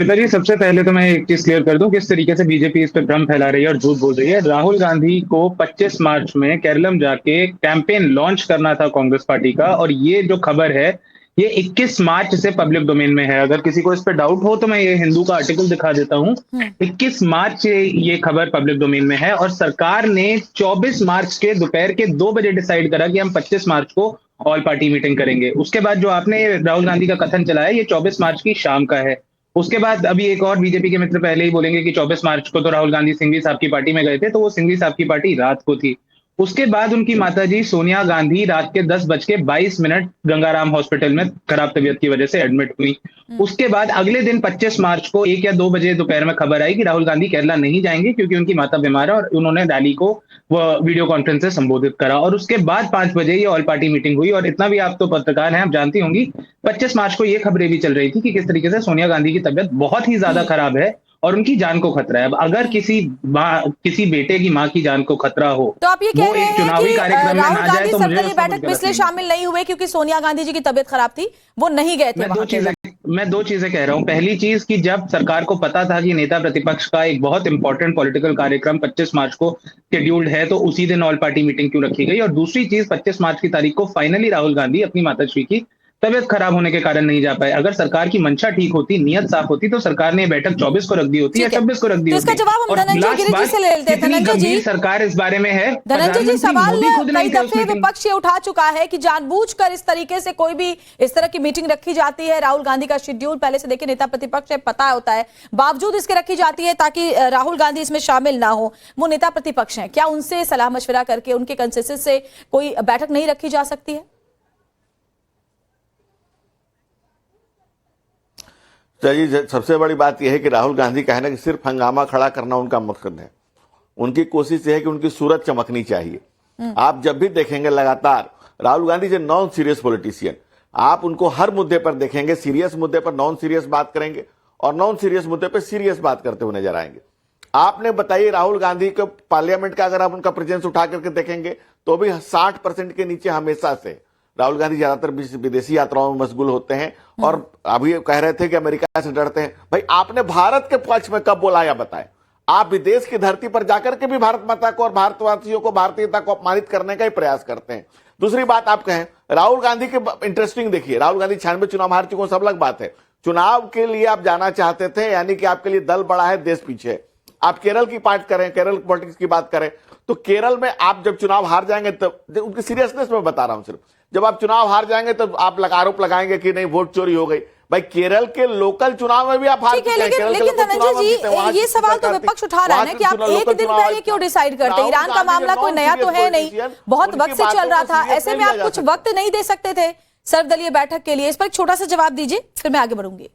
पिताजी, सबसे पहले तो मैं एक चीज क्लियर कर दूं, किस तरीके से बीजेपी इस पे भ्रम फैला रही है और झूठ बोल रही है। राहुल गांधी को 25 मार्च में केरलम जाके कैंपेन लॉन्च करना था कांग्रेस पार्टी का, और ये जो खबर है ये 21 मार्च से पब्लिक डोमेन में है। अगर किसी को इस पे डाउट हो तो मैं ये हिंदू का आर्टिकल दिखा देता हूं। 21 मार्च से ये खबर पब्लिक डोमेन में है, और सरकार ने 24 मार्च के दोपहर के 2 बजे डिसाइड करा कि हम 25 मार्च को ऑल पार्टी मीटिंग करेंगे। उसके बाद जो आपने राहुल गांधी का कथन चलाया, ये 24 मार्च की शाम का है। उसके बाद अभी एक और बीजेपी के मित्र पहले ही बोलेंगे कि 24 मार्च को तो राहुल गांधी सिंघवी साहब की पार्टी में गए थे, तो वो सिंघवी साहब की पार्टी रात को थी। उसके बाद उनकी माताजी सोनिया गांधी रात के 10:22 गंगाराम हॉस्पिटल में खराब तबीयत की वजह से एडमिट हुई। उसके बाद अगले दिन 25 मार्च को 1 या 2 बजे दोपहर में खबर आई कि राहुल गांधी केरला नहीं जाएंगे क्योंकि उनकी माता बीमार है, और उन्होंने रैली को वह वीडियो कॉन्फ्रेंस से संबोधित करा। और उसके बाद 5 बजे ये ऑल पार्टी मीटिंग हुई। और इतना भी आप तो पत्रकार हैं, आप जानती होंगी, 25 मार्च को ये खबरें भी चल रही थी कि किस तरीके से सोनिया गांधी की तबीयत बहुत ही ज्यादा खराब है और उनकी जान को खतरा है। अब अगर किसी बेटे की माँ की जान को खतरा हो, तो आप ये कह रहे हैं कि राहुल गांधी तो सर्वदलीय बैठक में इसलिए शामिल नहीं हुए क्योंकि सोनिया गांधी जी की तबीयत खराब थी, वो नहीं गए थे वहां। मैं दो चीजें कह रहा हूं। पहली चीज कि जब सरकार को पता था कि नेता प्रतिपक्ष का एक बहुत इंपॉर्टेंट पॉलिटिकल कार्यक्रम 25 मार्च को शेड्यूल्ड है, तो उसी दिन ऑल पार्टी मीटिंग क्यों रखी गई। और दूसरी चीज, 25 मार्च की तारीख को फाइनली राहुल गांधी अपनी माताश्री की तबियत खराब होने के कारण नहीं जा पाए। अगर सरकार की मंशा ठीक होती, नियत साफ होती, तो सरकार ने बैठक 24 को रख दी होती या 26 को रख दी तो होती। इसका जवाब हम धनंजय गिरि जी से ले लेते हैं। धनंजय जी, सरकार इस बारे में है। धनंजय जी, सवाल कई दफे विपक्ष ये उठा चुका है कि जानबूझकर इस तरीके से कोई भी इस तरह की मीटिंग रखी जाती है। राहुल गांधी का शेड्यूल पहले से देखिए नेता प्रतिपक्ष है, पता होता है, बावजूद इसके रखी जाती है ताकि राहुल गांधी इसमें शामिल ना हो। वो नेता प्रतिपक्ष हैं, क्या उनसे सलाह मशविरा करके उनके कंसेंसस से कोई बैठक नहीं रखी जा सकती है? चलिए, सबसे बड़ी बात यह है कि राहुल गांधी का है ना कि सिर्फ हंगामा खड़ा करना उनका मकसद है। उनकी कोशिश यह है कि उनकी सूरत चमकनी चाहिए। आप जब भी देखेंगे लगातार राहुल गांधी जो नॉन सीरियस पॉलिटिशियन, आप उनको हर मुद्दे पर देखेंगे, सीरियस मुद्दे पर नॉन सीरियस बात करेंगे और नॉन सीरियस मुद्दे पर सीरियस बात करते हुए नजर आएंगे। आपने बताइए, राहुल गांधी को पार्लियामेंट का अगर आप उनका प्रेजेंस उठा करके देखेंगे तो भी 60% के नीचे हमेशा से। राहुल गांधी ज्यादातर विदेशी यात्राओं में मशगूल होते हैं और अभी कह रहे थे कि अमेरिका से डरते हैं। भाई, आपने भारत के पक्ष में कब बोला या बताएं? आप विदेश की धरती पर जाकर के भी भारत माता को और भारतवासियों को, भारतीयता को अपमानित करने का ही प्रयास करते हैं। दूसरी बात, आप कहें राहुल गांधी के इंटरेस्टिंग देखिए, राहुल गांधी 96 चुनाव हार चुके, सब अलग बात है। चुनाव के लिए आप जाना चाहते थे, यानी कि आपके लिए दल बड़ा है, देश पीछे। आप केरल की बात करें, केरल पॉलिटिक्स की बात करें, तो केरल में आप जब चुनाव हार जाएंगे, तब उनकी सीरियसनेस में बता रहा हूं, सिर्फ जब आप चुनाव हार जाएंगे तब आप आरोप लगाएंगे कि नहीं वोट चोरी हो गई। भाई, केरल के लोकल चुनाव में भी आप हार चुके हैं। लेकिन धनंजय जी, ये सवाल तो विपक्ष उठा रहा है ना कि आप एक दिन पहले क्यों डिसाइड करते? ईरान का मामला कोई नया तो है नहीं, बहुत वक्त से चल रहा था। ऐसे में आप कुछ वक्त नहीं दे सकते थे सर्वदलीय बैठक के लिए? इस पर एक छोटा सा जवाब दीजिए, फिर मैं आगे बढ़ूंगी।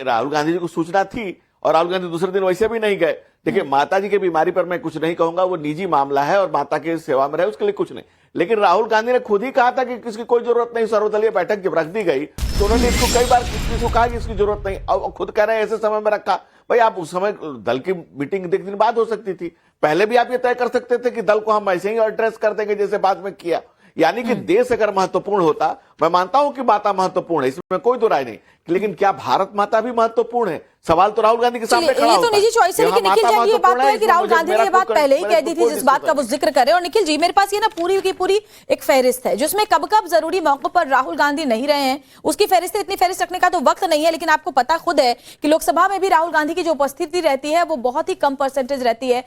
राहुल गांधी जी को सूचना थी और राहुल गांधी दूसरे दिन वैसे भी नहीं गए। देखिए, माता जी की बीमारी पर मैं कुछ नहीं कहूंगा, वो निजी मामला है और माता की सेवा में रहे, उसके लिए कुछ नहीं। लेकिन राहुल गांधी ने खुद ही कहा था कि किसकी कोई जरूरत नहीं। सर्वदलीय बैठक जब रख दी गई तो उन्होंने इसको कई बार किसी को कहा कि इसकी जरूरत नहीं, और खुद कह रहे हैं ऐसे समय में रखा। भाई, आप उस समय दल की मीटिंग एक दिन बाद हो सकती थी, पहले भी आप ये तय कर सकते थे कि दल को हम ऐसे ही एड्रेस कर देंगे जैसे बाद में किया। यानी कि देश अगर महत्वपूर्ण होता, मैं मानता हूं कि माता महत्वपूर्ण है, इसमें कोई दो राय नहीं, लेकिन क्या भारत माता भी महत्वपूर्ण है? सवाल तो राहुल गांधी के सामने खड़ा होता है। ये तो निजी चॉइस है, लेकिन निखिल जी, ये बात तो है कि राहुल गांधी ने ये बात पहले ही कह दी थी जिस बात का वो जिक्र करे। और निखिल जी, मेरे पास ये ना पूरी की पूरी एक फहरिस्त है जिसमें कब कब जरूरी मौकों पर राहुल गांधी नहीं रहे हैं, उसकी फहरिस्त। इतनी फहरिस्त रखने का तो वक्त नहीं है, लेकिन आपको पता खुद है कि लोकसभा में भी राहुल गांधी की जो उपस्थिति रहती है वो बहुत ही कम परसेंटेज रहती है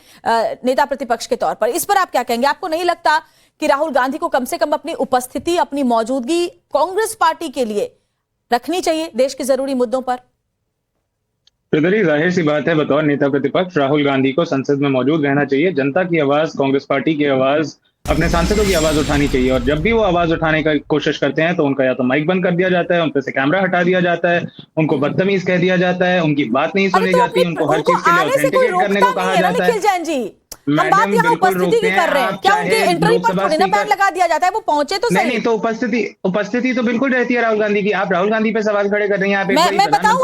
नेता प्रतिपक्ष के तौर पर। इस पर आप क्या कहेंगे? आपको नहीं लगता कि राहुल गांधी को कम से कम अपनी उपस्थिति, अपनी मौजूदगी कांग्रेस पार्टी के लिए रखनी चाहिए देश के जरूरी मुद्दों पर? प्रदरी, जाहिर सी बात है, बतौर नेता प्रतिपक्ष राहुल गांधी को संसद में मौजूद रहना चाहिए। जनता की आवाज, कांग्रेस पार्टी की आवाज, अपने सांसदों की आवाज उठानी चाहिए। और जब भी वो आवाज उठाने की कोशिश करते हैं तो उनका या तो माइक बंद कर दिया जाता है, उन पे से कैमरा हटा दिया जाता है, उनको बदतमीज कह दिया जाता है, उनकी बात नहीं सुनी जाती, उनको हर चीज के लिए ऑथेंटिकेट करने को कहा जाता है। निखिल जैन जी, हम बात यहाँ उपस्थिति की कर रहे हैं, क्या उनके इंटरव्यू पर थोड़ी ना बैन लगा दिया जाता है, वो पहुंचे तो सही। नहीं, तो उपस्थिति तो बिल्कुल रहती है राहुल गांधी की। आप राहुल गांधी पे सवाल खड़े कर रही हैं। मैं बताऊं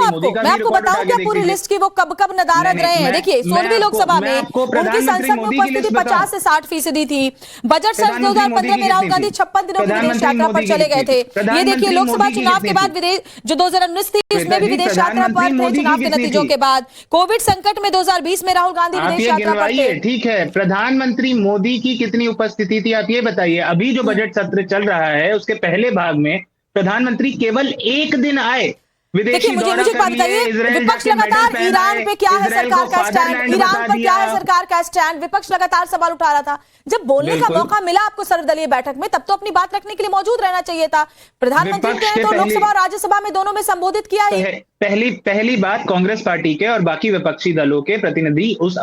क्या पूरी लिस्ट की वो कब नदारद रहे हैं। देखिए 16वीं लोकसभा में उनकी संसद में उपस्थिति 50 से 60% थी। बजट सत्र 2015 में राहुल गांधी 56 दिनों की विदेश यात्रा पर चले गए थे। ये देखिए लोकसभा चुनाव के बाद जो 2019 थी उसमें भी विदेश यात्रा पर थे। चुनाव के नतीजों के बाद कोविड संकट में 2020 में राहुल गांधी विदेश यात्रा पर थे। ठीक है, प्रधानमंत्री मोदी की कितनी उपस्थिति थी आप ये बताइए। अभी जो बजट सत्र चल रहा है उसके पहले भाग में प्रधानमंत्री केवल एक दिन आए। देखिए मुझे बात बताइए, विपक्ष लगातार ईरान पे क्या है सरकार का स्टैंड, ईरान पर क्या है सरकार का स्टैंड, विपक्ष लगातार सवाल उठा रहा था। जब बोलने का मौका मिला आपको सर्वदलीय बैठक में, तब तो अपनी बात रखने के लिए मौजूद रहना चाहिए था। प्रधानमंत्री ने तो लोकसभा और राज्यसभा में दोनों में संबोधित किया ही। पहली बात, कांग्रेस पार्टी के और बाकी विपक्षी दलों के प्रतिनिधि उस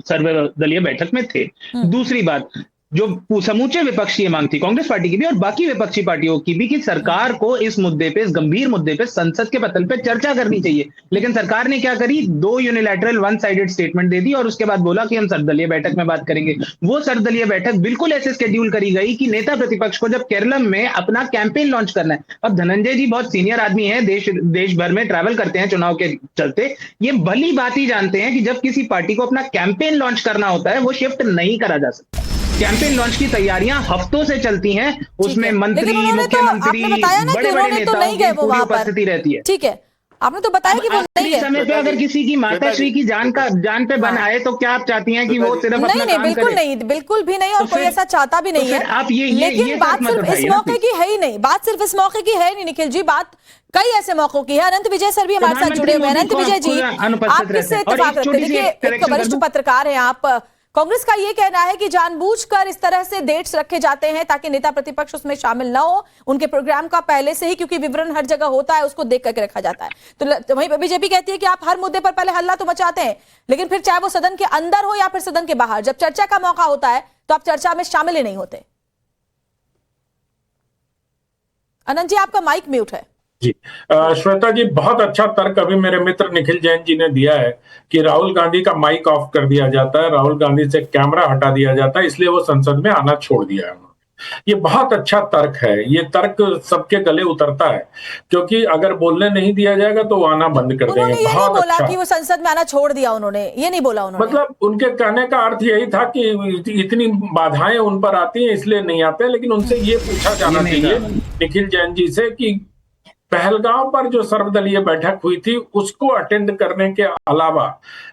सर्वदलीय बैठक में थे। दूसरी बात, जो समूचे विपक्ष की मांग थी, कांग्रेस पार्टी की भी और बाकी विपक्षी पार्टियों की भी, कि सरकार को इस मुद्दे पे, इस गंभीर मुद्दे पे संसद के पटल पे चर्चा करनी चाहिए। लेकिन सरकार ने क्या करी, 2 यूनिलैटरल वन साइडेड स्टेटमेंट दे दी और उसके बाद बोला कि हम सर्वदलीय बैठक में बात करेंगे। वो सर्वदलीय बैठक बिल्कुल ऐसे शेड्यूल करी गई कि नेता प्रतिपक्ष को जब केरलम में अपना कैंपेन लॉन्च करना है, अब धनंजय जी बहुत सीनियर आदमी है, देश भर में ट्रैवल करते हैं चुनाव के चलते, ये भली बात ही जानते हैं कि जब किसी पार्टी को अपना कैंपेन लॉन्च करना होता है वो शिफ्ट नहीं करा जा सकता। कैंपेन लॉन्च की तैयारियां हफ्तों से चलती हैं, उसमें मंत्री, मुख्यमंत्री, बड़े-बड़े नेताओं की पूरी उपस्थिति रहती है। ठीक है, आपने तो बताया कि वो नहीं गए। समय पे अगर किसी की माताश्री की जान पे बन आए तो क्या आप चाहती हैं कि वो सिर्फ अपना काम करे? बिल्कुल नहीं, बिल्कुल भी नहीं, और कोई ऐसा चाहता भी नहीं है। आप लेकिन बात सिर्फ इस मौके की है ही नहीं, बात सिर्फ इस मौके की है नहीं निखिल जी, बात कई ऐसे मौकों की है। अनंत विजय सर भी हमारे साथ जुड़े हुए हैं। अनंत विजय जी, आप किससे इत्तेफाक रखते हैं? देखिए एक वरिष्ठ पत्रकार हैं आप। कांग्रेस का ये कहना है कि जानबूझकर इस तरह से डेट्स रखे जाते हैं ताकि नेता प्रतिपक्ष उसमें शामिल ना हो, उनके प्रोग्राम का पहले से ही, क्योंकि विवरण हर जगह होता है, उसको देख करके रखा जाता है। तो वहीं बीजेपी कहती है कि आप हर मुद्दे पर पहले हल्ला तो मचाते हैं, लेकिन फिर चाहे वो सदन के अंदर हो या फिर सदन के बाहर, जब चर्चा का मौका होता है तो आप चर्चा में शामिल ही नहीं होते। अनंत जी आपका माइक म्यूट है। जी श्वेता जी, बहुत अच्छा तर्क अभी मेरे मित्र निखिल जैन जी ने दिया है कि राहुल गांधी का माइक ऑफ कर दिया जाता है, राहुल गांधी से कैमरा हटा दिया जाता है, इसलिए वो संसद में आना छोड़ दिया है उन्होंने। ये बहुत अच्छा तर्क है, ये तर्क सबके गले उतरता है, क्योंकि अगर बोलने नहीं दिया जाएगा तो वो आना बंद कर देंगे। ये नहीं बोला कि वो संसद में आना छोड़ दिया, उन्होंने ये नहीं बोला। उन्होंने मतलब उनके कहने का अर्थ यही था कि इतनी बाधाएं उन पर आती हैं इसलिए नहीं आते, लेकिन उनसे ये पूछा जाना चाहिए निखिल जैन जी से कि पहलगांव पर जो सर्वदलीय बैठक हुई थी उसको अटेंड करने के अलावा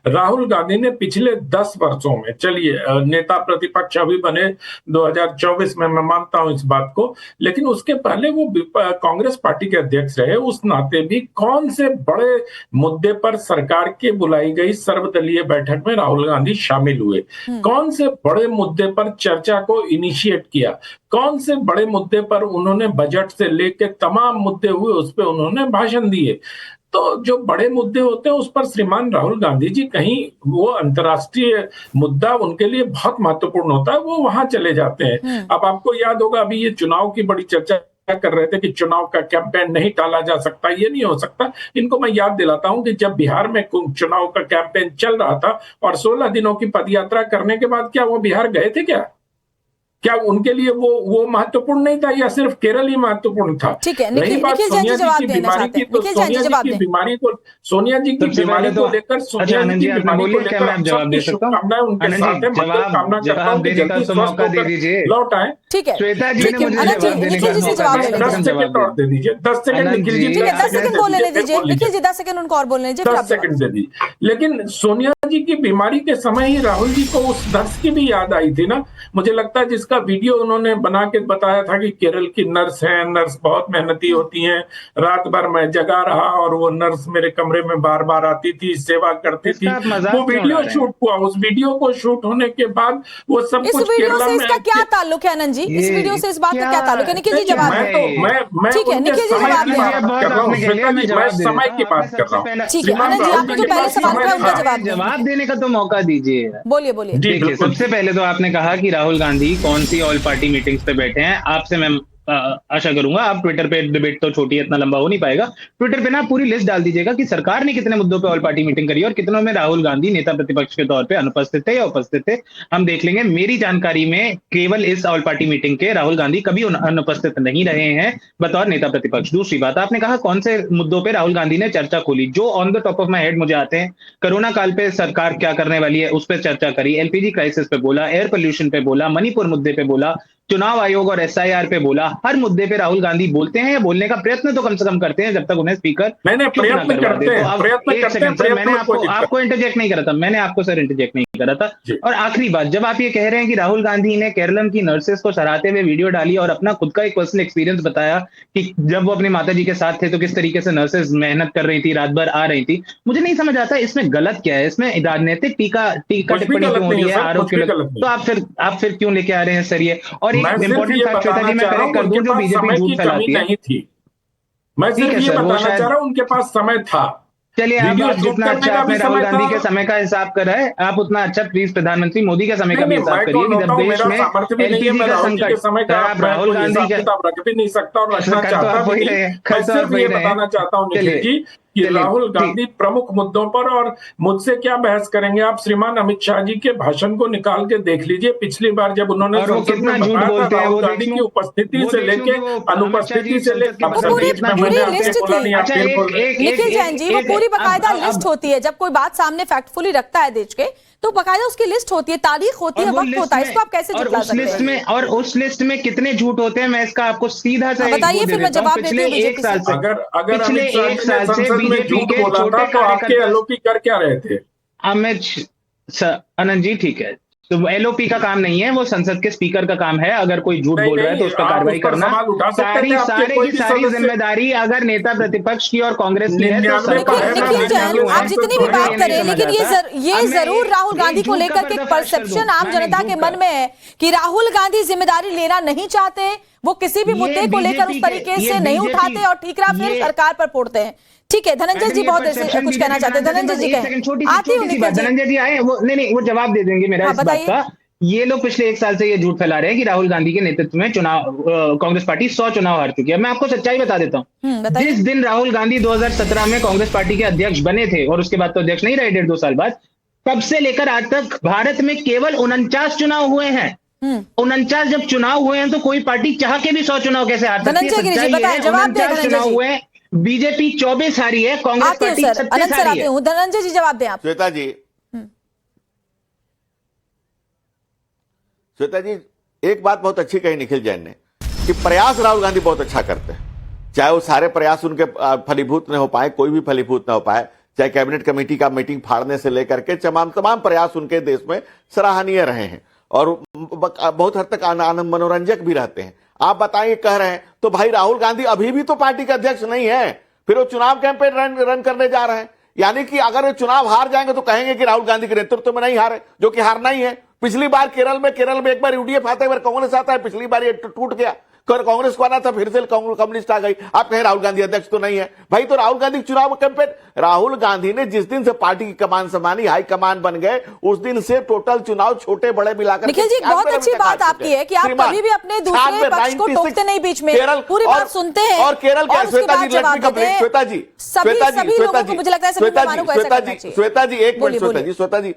राहुल गांधी ने पिछले 10 वर्षों में, चलिए नेता प्रतिपक्ष अभी बने 2024 में, मैं मानता हूं इस बात को, लेकिन उसके पहले वो कांग्रेस पार्टी के अध्यक्ष रहे, उस नाते भी कौन से बड़े मुद्दे पर सरकार के बुलाई गई सर्वदलीय बैठक में राहुल गांधी शामिल हुए, कौन से बड़े मुद्दे पर चर्चा को इनिशिएट किया, कौन से बड़े मुद्दे पर उन्होंने बजट से लेकर तमाम मुद्दे हुए उस पर उन्होंने भाषण दिए। तो जो बड़े मुद्दे होते हैं उस पर श्रीमान राहुल गांधी जी, कहीं वो अंतर्राष्ट्रीय मुद्दा उनके लिए बहुत महत्वपूर्ण होता है, वो वहां चले जाते हैं। अब आपको याद होगा अभी ये चुनाव की बड़ी चर्चा कर रहे थे कि चुनाव का कैंपेन नहीं टाला जा सकता, ये नहीं हो सकता। इनको मैं याद दिलाता हूं कि जब बिहार में चुनाव का कैंपेन चल रहा था और 16 दिनों की पदयात्रा करने के बाद क्या वो बिहार गए थे? क्या उनके लिए वो महत्वपूर्ण नहीं था या सिर्फ केरल ही महत्वपूर्ण था? ठीक है, रही बात सोनिया जी की बीमारी की, तो सोनिया जी की बीमारी को लेकर, सोनिया जी की बीमारी को लेकर शुभकामनाएं उनके साथ है। कामना करता हूँ कि जल्दी स्वस्थ होकर लौट आए। ठीक है, श्वेता जी ने मुझे निखिल जी से जवाब दे 10 सेकंड और दे दीजिए, 10 सेकंड निखिल जी, 10 सेकंड बोलने दीजिए निखिल जी, 10 सेकंड उनको और बोलने दीजिए, 10 सेकंड दे दीजिए। लेकिन सोनिया जी की बीमारी के समय ही राहुल जी को उस नर्स की भी याद आई थी ना, मुझे लगता है, जिसका वीडियो उन्होंने बना के बताया था कि केरल की नर्स है, नर्स बहुत मेहनती होती हैं, रात भर मैं जगा रहा और वो नर्स मेरे कमरे में बार बार आती थी, सेवा करती थी। वो वीडियो शूट हुआ, उस वीडियो को शूट होने के बाद वो सब कुछ केरला में। इसका क्या ताल्लुक है आनंद जी? इस वीडियो से इस बात का क्या ताल्लुक है? निखिल जी जवाब मैं ठीक है, निखिल जी जवाब कर रहा हूँ, मैं समय की बात कर रहा हूँ। ठीक है आनंद जी, आपने जो पहले सवाल का उनका जवाब देने का तो मौका दीजिए। बोलिए। देखिए, सबसे पहले तो आपने कहा कि राहुल गांधी कौन सी ऑल पार्टी मीटिंग्स पे बैठे हैं। आपसे मैं आशा करूंगा। आप ट्विटर पे डिबेट तो छोटी है, इतना लंबा हो नहीं पाएगा। ट्विटर पे ना पूरी लिस्ट डाल दीजिएगा कि सरकार ने कितने मुद्दों पे ऑल पार्टी मीटिंग करी और कितनों में राहुल गांधी नेता प्रतिपक्ष के तौर पे अनुपस्थित थे या उपस्थित थे, हम देख लेंगे। मेरी जानकारी में केवल इस ऑल पार्टी मीटिंग के राहुल गांधी कभी अनुपस्थित नहीं रहे हैं बतौर नेता प्रतिपक्ष। दूसरी बात, आपने कहा कौन से मुद्दों पे राहुल गांधी ने चर्चा खोली। जो on the top of my head मुझे आते हैं, कोरोना काल पे सरकार क्या करने वाली है उस पर चर्चा करी, एलपीजी क्राइसिस पे बोला, एयर पोल्यूशन पे बोला, मणिपुर मुद्दे पे बोला, चुनाव आयोग और एसआईआर पे बोला। हर मुद्दे पे राहुल गांधी बोलते हैं या बोलने का प्रयत्न तो कम से कम करते हैं जब तक उन्हें स्पीकर प्रयत्न करते हैं। मैंने आपको इंटरजेक्ट नहीं करा था, मैंने आपको सर इंटरजेक्ट नहीं करा था। और आखिरी बात, जब आप ये कह रहे हैं कि राहुल गांधी ने केरलम की नर्सेस को सराहते हुए वीडियो डाली और अपना खुद का एक पर्सनल एक्सपीरियंस बताया कि जब वो अपनी माता जी के साथ थे तो किस तरीके से नर्सेस मेहनत कर रही थी, रात भर आ रही थी, मुझे नहीं समझ आता इसमें गलत क्या है। इसमें राजनीतिक टीका टिप्पणी क्यों हो रही है, आरोप क्यों? तो आप फिर क्यों लेके आ रहे हैं सर ये? और एक इंपॉर्टेंट फैक्ट श्वेता जी मैं करेक्ट कर दूं, जो बीजेपी झूठ फैलाती है। मैं सिर्फ ये बताना चाह रहा हूं उनके पास समय था। चलिए, आप जितना अच्छा आपने राहुल गांधी के समय का हिसाब करा है, आप उतना अच्छा प्लीज प्रधानमंत्री मोदी के समय का भी हिसाब करिए कि जब देश में एलपीजी का संकट, आप राहुल गांधी का रख भी नहीं सकता और रखना चाहता भी नहीं। मैं सिर्फ ये बताना चाहता हूँ निखिल जी कि राहुल गांधी प्रमुख मुद्दों पर, और मुझसे क्या बहस करेंगे आप, श्रीमान अमित शाह जी के भाषण को निकाल के देख लीजिए। पिछली बार जब उन्होंने संसद में बताया था राहुल गांधी की उपस्थिति से लेके अनुपस्थिति से लेकर निखिल जैन जी, वो पूरी बकायदा लिस्ट होती है। जब कोई बात सामने फैक्टफुली रखता है देश के, तो बकायदा उसकी लिस्ट होती है, तारीख होती है, वक्त होता है। इसको आप कैसे झुठला सकते हैं? और उस लिस्ट में कितने झूठ होते हैं, मैं इसका आपको सीधा सा बताइए, फिर मैं जवाब देती हूँ। एक साल से, अगर पिछले एक साल से बीजेपी के बोला था तो आपके एलओपी कर क्या रहे थे? अनंत जी ठीक है, तो एलओपी का काम नहीं है, वो संसद के स्पीकर का काम है। अगर कोई झूठ बोल रहा है तो उस पर कार्रवाई करना। सारी की जिम्मेदारी अगर नेता प्रतिपक्ष की और कांग्रेस की है तो आप जितनी भी बात करें, लेकिन ये जरूर राहुल गांधी को लेकर के एक परसेप्शन आम जनता के मन में है कि राहुल गांधी जिम्मेदारी लेना नहीं चाहते, वो किसी भी मुद्दे को लेकर उस तरीके से नहीं उठाते और ठीकरा फिर सरकार पर फोड़ते हैं। ठीक है, धनंजय जी बहुत कुछ कहना चाहते हैं। धनंजय जी कहें। आती हूँ धनंजय जी आए, वो नहीं वो जवाब दे देंगे मेरा इस बात का। ये लोग पिछले एक साल से ये झूठ फैला रहे हैं कि राहुल गांधी के नेतृत्व में कांग्रेस पार्टी 100 चुनाव हार चुकी है। मैं आपको सच्चाई बता देता हूँ। जिस दिन राहुल गांधी 2017 में कांग्रेस पार्टी के अध्यक्ष बने थे और उसके बाद तो अध्यक्ष नहीं रहे 1.5-2 साल बाद, तब से लेकर आज तक भारत में केवल 49 चुनाव हुए हैं। 49 जब चुनाव हुए हैं तो कोई पार्टी चाह के भी 100 चुनाव कैसे हार सकती है? 49 चुनाव हुए, बीजेपी 24 हारी है, कांग्रेस पार्टी 36 हारी है। धनंजय जी जवाब दें आप। श्वेता जी एक बात बहुत अच्छी कही निखिल जैन ने कि प्रयास राहुल गांधी बहुत अच्छा करते हैं, चाहे वो सारे प्रयास उनके फलीभूत न हो पाए, कोई भी फलीभूत न हो पाए, चाहे कैबिनेट कमेटी का मीटिंग फाड़ने से लेकर के तमाम प्रयास उनके देश में सराहनीय रहे हैं और बहुत हद तक आनंद मनोरंजक भी रहते हैं। आप बताइए, कह रहे हैं तो भाई राहुल गांधी अभी भी तो पार्टी के अध्यक्ष नहीं है, फिर वो चुनाव कैंपेन रन करने जा रहे हैं। यानी कि अगर वो चुनाव हार जाएंगे तो कहेंगे कि राहुल गांधी के नेतृत्व में नहीं हारे, जो कि हारना ही है। पिछली बार केरल में एक बार यूडीएफ आता है, एक बार कांग्रेस आता है, पिछली बार ये टूट गया, कांग्रेस को आना था, फिर से कम्युनिस्ट आ गई। आप कहें राहुल गांधी अध्यक्ष तो नहीं है भाई, तो राहुल गांधी चुनाव कैंपेन, राहुल गांधी ने जिस दिन से पार्टी की कमान संभाली, हाई कमान बन गए, उस दिन से टोटल चुनाव छोटे बड़े मिलाकर। निखिल जी बहुत अच्छी बात आपकी है कि आप कभी भी अपने दूसरे पक्ष को टोकते नहीं, बीच में पूरी बात सुनते हैं। और केरल क्या, श्वेता जी श्वेता जी सभी लोगों को मुझे लगता है श्वेता जी एक मिनट, श्वेता जी